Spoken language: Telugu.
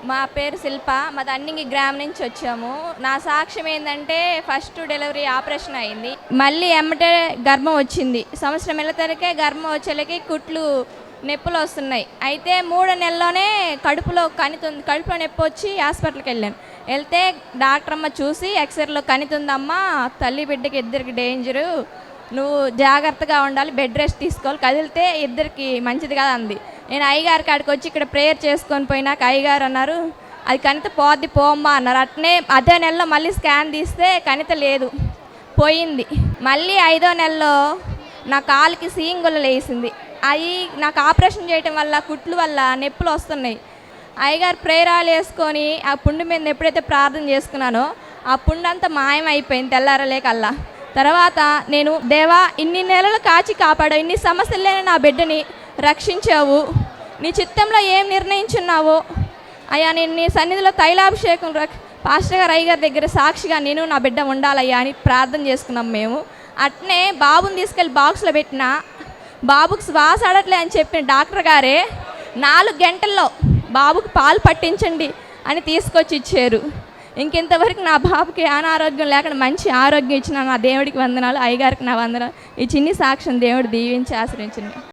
మా పేరు శిల్ప. మాది అన్నింగి గ్రామం నుంచి వచ్చాము. నా సాక్ష్యం ఏందంటే ఫస్ట్ డెలివరీ ఆపరేషన్ అయింది. మళ్ళీ ఎమ్మటే గర్భం వచ్చింది. సంవత్సరం వెళ్ళేసరికే గర్భం వచ్చేలకి కుట్లు నొప్పులు వస్తున్నాయి. అయితే 3 నెలల్లోనే కడుపులో కడుపులో నొప్పి వచ్చి హాస్పిటల్కి వెళ్ళాను. వెళ్తే డాక్టర్ అమ్మ చూసి ఎక్స్రేలో కణితుందమ్మా, తల్లి బిడ్డకి ఇద్దరికి డేంజరు, నువ్వు జాగ్రత్తగా ఉండాలి, బెడ్ రెస్ట్ తీసుకోవాలి, కదిలితే ఇద్దరికి మంచిది కదా అంది. నేను అయ్యగారి కాడికి వచ్చి ఇక్కడ ప్రేయర్ చేసుకొని పోయినాక అయ్యగారు అన్నారు, అది కణిత పోద్ది పోమ్మా అన్నారు. అట్నే అదే నెలలో మళ్ళీ స్కాన్ తీస్తే కణిత లేదు, పోయింది. మళ్ళీ 5వ నెలలో నా కాలుకి సీంగులు వేసింది. అవి నాకు ఆపరేషన్ చేయటం వల్ల కుట్లు వల్ల నొప్పులు వస్తున్నాయి. అయ్యగారు ప్రేరాలు వేసుకొని ఆ పుండు మీద ఎప్పుడైతే ప్రార్థన చేసుకున్నానో ఆ పుండు అంతా మాయమైపోయింది తెల్లారలేకల్లా. తర్వాత నేను దేవా, ఇన్ని నెలలు కాచి కాపాడావు, ఇన్ని సమస్యలు లేని నా బిడ్డని రక్షించావు, నీ చిత్తంలో ఏం నిర్ణయించున్నావో అయ్యా, నేను నీ సన్నిధిలో తైలాభిషేకం పాస్టర్ గారు అయ్యగారి దగ్గర సాక్షిగా నేను నా బిడ్డ ఉండాలయ్యా అని ప్రార్థన చేసుకున్నాం మేము. అట్నే బాబుని తీసుకెళ్ళి బాక్స్లో పెట్టిన, బాబుకి శ్వాస ఆడట్లే అని చెప్పిన డాక్టర్ గారే 4 గంటల్లో బాబుకి పాలు పట్టించండి అని తీసుకొచ్చి ఇచ్చారు. ఇంకెంతవరకు నా బాబుకి అనారోగ్యం లేకుండా మంచి ఆరోగ్యం ఇచ్చిన నా దేవుడికి వందనాలు, అయ్యగారికి నా వందనాలు. ఈ చిన్ని సాక్ష్యం దేవుడు దీవించి ఆశ్రయించింది.